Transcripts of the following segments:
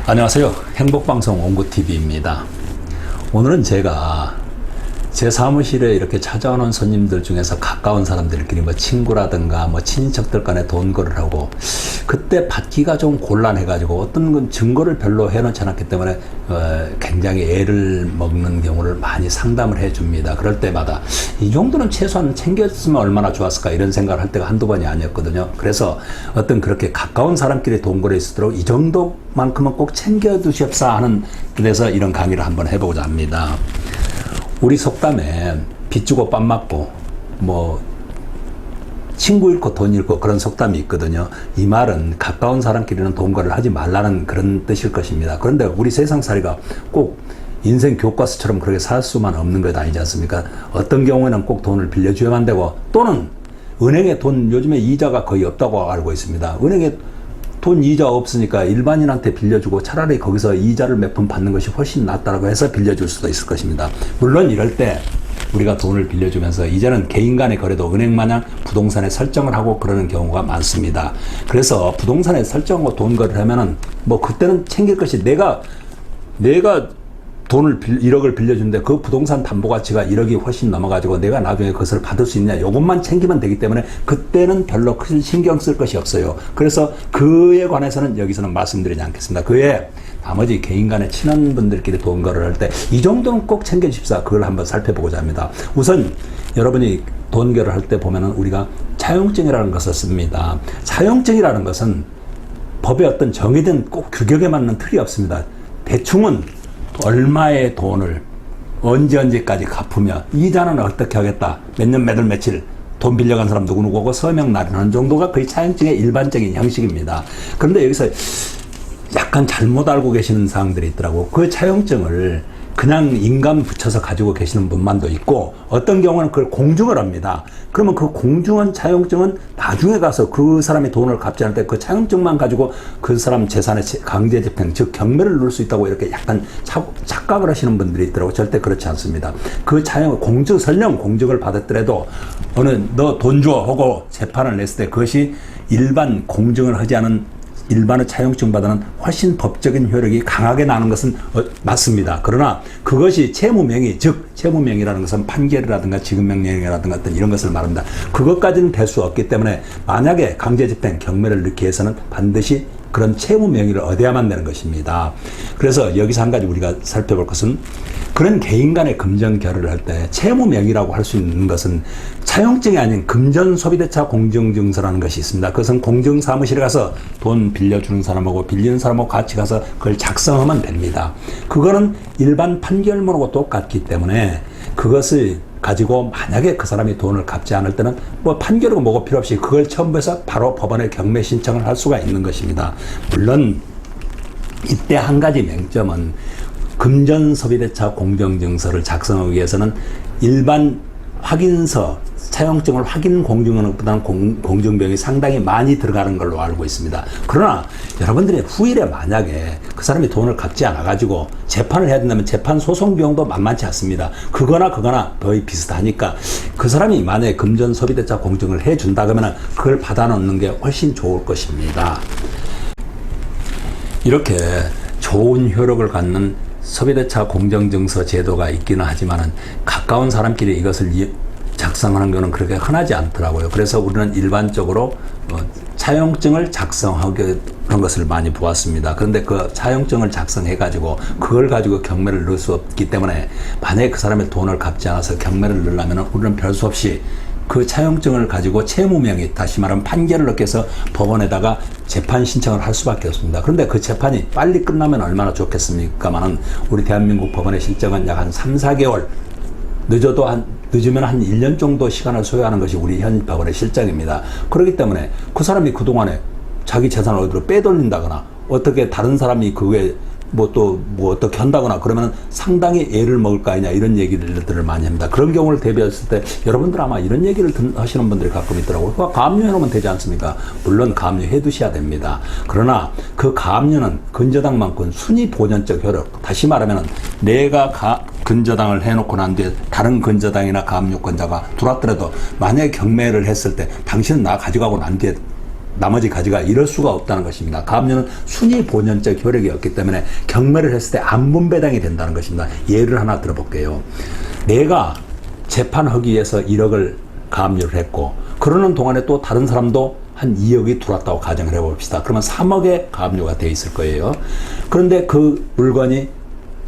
안녕하세요. 행복방송 옹구TV입니다. 오늘은 제가 제 사무실에 이렇게 찾아오는 손님들 중에서 가까운 사람들끼리 친구라든가 친인척들 간에 돈 거래를 하고 그때 받기가 좀 곤란해가지고 어떤 건 증거를 별로 해놓지 않았기 때문에 굉장히 애를 먹는 경우를 많이 상담을 해줍니다. 그럴 때마다 이 정도는 최소한 챙겼으면 얼마나 좋았을까 이런 생각을 할 때가 한두 번이 아니었거든요. 그래서 어떤 그렇게 가까운 사람끼리 돈 거래 있도록 이 정도만큼은 꼭 챙겨두십사 하는 데서 이런 강의를 한번 해보고자 합니다. 우리 속담에 빚 주고 밥 맞고 친구 잃고 돈 잃고 그런 속담이 있거든요. 이 말은 가까운 사람끼리는 돈 거래를 하지 말라는 그런 뜻일 것입니다. 그런데 우리 세상살이가 꼭 인생 교과서처럼 그렇게 살 수만 없는 것 아니지 않습니까? 어떤 경우에는 꼭 돈을 빌려줘야만 되고 또는 은행에 돈 요즘에 이자가 거의 없다고 알고 있습니다. 은행에 돈 이자 없으니까 일반인한테 빌려주고 차라리 거기서 이자를 몇 푼 받는 것이 훨씬 낫다고 해서 빌려줄 수도 있을 것입니다. 물론 이럴 때 우리가 돈을 빌려주면서 이제는 개인 간의 거래도 은행 마냥 부동산에 설정을 하고 그러는 경우가 많습니다. 그래서 부동산에 설정하고 돈 거래를 하면은 그때는 챙길 것이 내가 돈을 1억을 빌려주는데 그 부동산 담보 가치가 1억이 훨씬 넘어가지고 내가 나중에 그것을 받을 수 있냐 이것만 챙기면 되기 때문에 그때는 별로 큰 신경 쓸 것이 없어요. 그래서 그에 관해서는 여기서는 말씀드리지 않겠습니다. 그에 나머지 개인 간의 친한 분들끼리 돈 거래를 할 때 이 정도는 꼭 챙겨주십사 그걸 한번 살펴보고자 합니다. 우선 여러분이 돈 거래를 할 때 보면은 우리가 차용증이라는 것을 씁니다. 차용증이라는 것은 법에 어떤 정해진 꼭 규격에 맞는 틀이 없습니다. 대충은 얼마의 돈을 언제까지 갚으며 이자는 어떻게 하겠다 몇 년 몇 월 며칠 돈 빌려간 사람 누구누구고 서명 날인하는 정도가 거의 차용증의 일반적인 형식입니다. 그런데 여기서 약간 잘못 알고 계시는 사항들이 있더라고. 그 차용증을 그냥 인감 붙여서 가지고 계시는 분만도 있고 어떤 경우는 그걸 공증을 합니다. 그러면 그 공증한 차용증은 나중에 가서 그 사람이 돈을 갚지 않을 때 그 차용증만 가지고 그 사람 재산의 강제집행 즉 경매를 누를 수 있다고 이렇게 약간 착각을 하시는 분들이 있더라고요. 절대 그렇지 않습니다. 그 공증 설령 공증을 받았더라도 너 돈 줘 하고 재판을 냈을 때 그것이 일반 공증을 하지 않은 일반의 차용증 받아는 훨씬 법적인 효력이 강하게 나는 것은 맞습니다. 그러나 그것이 채무명의, 즉 채무명의라는 것은 판결이라든가 지급명령이라든가 어떤 이런 것을 말합니다. 그것까지는 될 수 없기 때문에 만약에 강제집행, 경매를 넣기 위해서는 반드시 그런 채무명의를 얻어야만 되는 것입니다. 그래서 여기서 한 가지 우리가 살펴볼 것은 그런 개인 간의 금전 결의를 할 때 채무명의라고 할 수 있는 것은 차용증이 아닌 금전소비대차 공증증서라는 것이 있습니다. 그것은 공증사무실에 가서 돈 빌려주는 사람하고 빌리는 사람하고 같이 가서 그걸 작성하면 됩니다. 그거는 일반 판결문하고 똑같기 때문에 그것을 가지고 만약에 그 사람이 돈을 갚지 않을 때는 판결이고 뭐고 필요 없이 그걸 첨부해서 바로 법원에 경매 신청을 할 수가 있는 것입니다. 물론 이때 한 가지 맹점은 금전소비대차 공정증서를 작성하기 위해서는 일반 확인서 차용증을 확인 공증하는 것보다는 공증비용이 상당히 많이 들어가는 걸로 알고 있습니다. 그러나 여러분들이 후일에 만약에 그 사람이 돈을 갚지 않아가지고 재판을 해야 된다면 재판 소송 비용도 만만치 않습니다. 그거나 거의 비슷하니까 그 사람이 만약에 금전소비대차 공증을 해준다 그러면 그걸 받아놓는 게 훨씬 좋을 것입니다. 이렇게 좋은 효력을 갖는 소비대차 공정증서 제도가 있기는 하지만은 가까운 사람끼리 이것을 작성하는 것은 그렇게 흔하지 않더라고요. 그래서 우리는 일반적으로 차용증을 작성하는 것을 많이 보았습니다. 그런데 그 차용증을 작성해가지고 그걸 가지고 경매를 넣을 수 없기 때문에 만약에 그 사람의 돈을 갚지 않아서 경매를 넣으려면 우리는 별 수 없이 그 차용증을 가지고 채무명의 다시 말하면 판결을 넣기 위해서 법원에다가 재판 신청을 할 수밖에 없습니다. 그런데 그 재판이 빨리 끝나면 얼마나 좋겠습니까만은 우리 대한민국 법원의 실정은 약 한 3, 4개월 늦으면 한 1년 정도 시간을 소요하는 것이 우리 현 법원의 실정입니다. 그렇기 때문에 그 사람이 그동안에 자기 재산을 어디로 빼돌린다거나 어떻게 다른 사람이 그게 어떻게 한다거나 그러면 상당히 애를 먹을 거 아니냐 이런 얘기들을 많이 합니다. 그런 경우를 대비했을 때 여러분들 아마 이런 얘기를 하시는 분들이 가끔 있더라고요. 가압류해 놓으면 되지 않습니까? 물론 가압류해 두셔야 됩니다. 그러나 그 가압류는 근저당만큼 순위 보전적 효력, 다시 말하면 내가 근저당을 해놓고 난 뒤에 다른 근저당이나 가압류권자가 들어왔더라도 만약에 경매를 했을 때 당신은 나 가져가고 난 뒤에 나머지 가지가 이럴 수가 없다는 것입니다. 가압류는 순위 본연적 효력이 없기 때문에 경매를 했을 때 안분배당이 된다는 것입니다. 예를 하나 들어볼게요. 내가 재판하기 위해서 1억을 가압류를 했고 그러는 동안에 또 다른 사람도 한 2억이 들어왔다고 가정을 해봅시다. 그러면 3억의 가압류가 돼 있을 거예요. 그런데 그 물건이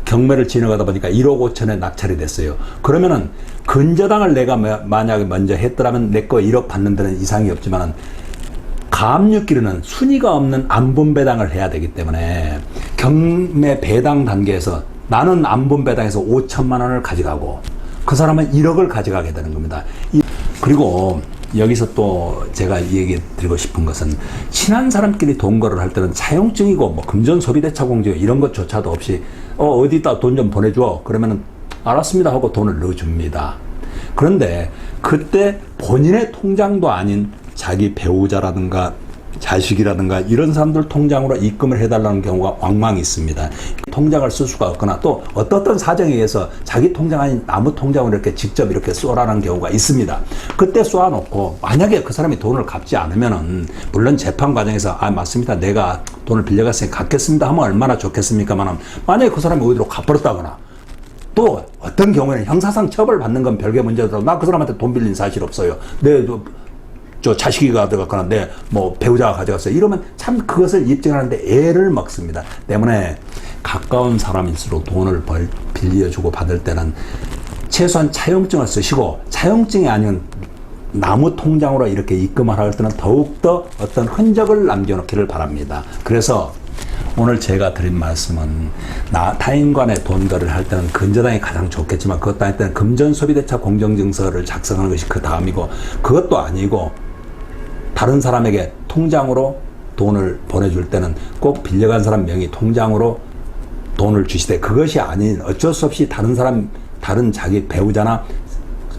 경매를 진행하다 보니까 1억 5천에 낙찰이 됐어요. 그러면은 근저당을 내가 만약에 먼저 했더라면 내 거 1억 받는 데는 이상이 없지만은 가압류끼리는 순위가 없는 안분배당을 해야 되기 때문에 경매 배당 단계에서 나는 안분배당에서 5천만 원을 가져가고 그 사람은 1억을 가져가게 되는 겁니다. 그리고 여기서 또 제가 얘기 드리고 싶은 것은 친한 사람끼리 동거를 할 때는 차용증이고 뭐 금전소비대차 공제 이런 것조차도 없이 어디다 돈 좀 보내줘 그러면은 알았습니다 하고 돈을 넣어줍니다. 그런데 그때 본인의 통장도 아닌 자기 배우자라든가 자식이라든가 이런 사람들 통장으로 입금을 해달라는 경우가 왕왕 있습니다. 통장을 쓸 수가 없거나 또 어떤 사정에 의해서 자기 통장 아닌 아무 통장으로 이렇게 직접 이렇게 쏘라는 경우가 있습니다. 그때 쏘아놓고 만약에 그 사람이 돈을 갚지 않으면은 물론 재판 과정에서 맞습니다. 내가 돈을 빌려갔으니 갚겠습니다 하면 얼마나 좋겠습니까만 만약에 그 사람이 어디로 갚아버렸다거나 또 어떤 경우에는 형사상 처벌받는 건 별개 문제더라도 나 그 사람한테 돈 빌린 사실 없어요. 저 자식이 가져갔거나 내 뭐 배우자가 가져갔어요. 이러면 참 그것을 입증하는데 애를 먹습니다. 때문에 가까운 사람일수록 돈을 빌려주고 받을 때는 최소한 차용증을 쓰시고 차용증이 아닌 나무 통장으로 이렇게 입금을 할 때는 더욱더 어떤 흔적을 남겨놓기를 바랍니다. 그래서 오늘 제가 드린 말씀은 타인 간의 돈거래를 할 때는 근저당이 가장 좋겠지만 그것도 아닐 때는 금전소비대차 공정증서를 작성하는 것이 그 다음이고 그것도 아니고 다른 사람에게 통장으로 돈을 보내줄 때는 꼭 빌려간 사람 명의 통장으로 돈을 주시되 그것이 아닌 어쩔 수 없이 다른 자기 배우자나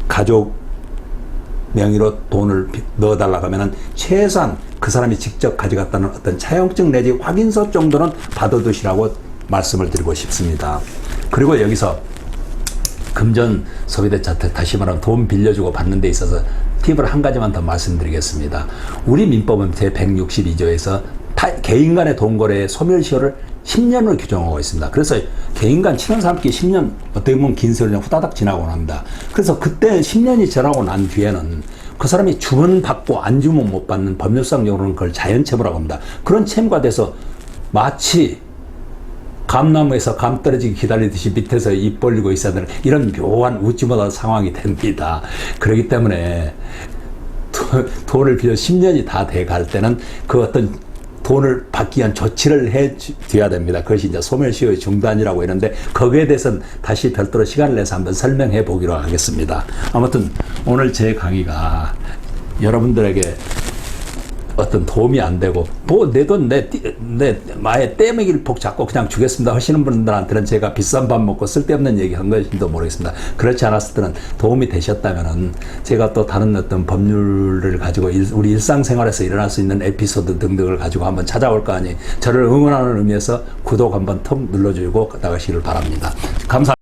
가족 명의로 돈을 넣어달라고 하면은 최소한 그 사람이 직접 가져갔다는 어떤 차용증 내지 확인서 정도는 받아두시라고 말씀을 드리고 싶습니다. 그리고 여기서 금전 소비대차 다시 말하면 돈 빌려주고 받는 데 있어서 팁을 한 가지만 더 말씀드리겠습니다. 우리 민법은 제162조에서 개인 간의 돈 거래의 소멸시효를 10년을 규정하고 있습니다. 그래서 개인 간 친한 사람끼리 10년 어떻게 보면 긴 세월이 후다닥 지나고 납니다. 그래서 그때 10년이 지나고 난 뒤에는 그 사람이 주면 받고 안 주면 못 받는 법률상 용어로는 그걸 자연채무라고 합니다. 그런 채무가 돼서 마치 감나무에서 감 떨어지기 기다리듯이 밑에서 입 벌리고 있어야 되는 이런 묘한 웃지 못할 상황이 됩니다. 그렇기 때문에 돈을 빌려 10년이 다 돼갈 때는 그 어떤 돈을 받기 위한 조치를 해 줘야 됩니다. 그것이 이제 소멸시효의 중단이라고 했는데 거기에 대해서는 다시 별도로 시간을 내서 한번 설명해 보기로 하겠습니다. 아무튼 오늘 제 강의가 여러분들에게 어떤 도움이 안 되고 내 돈 내 마에 떼먹이를 폭 잡고 그냥 주겠습니다 하시는 분들한테는 제가 비싼 밥 먹고 쓸데없는 얘기 한 것인지도 모르겠습니다. 그렇지 않았을 때는 도움이 되셨다면은 제가 또 다른 어떤 법률을 가지고 우리 일상생활에서 일어날 수 있는 에피소드 등등을 가지고 한번 찾아올 거 아니 저를 응원하는 의미에서 구독 한번 턱 눌러주고 나가시길 바랍니다. 감사합니다.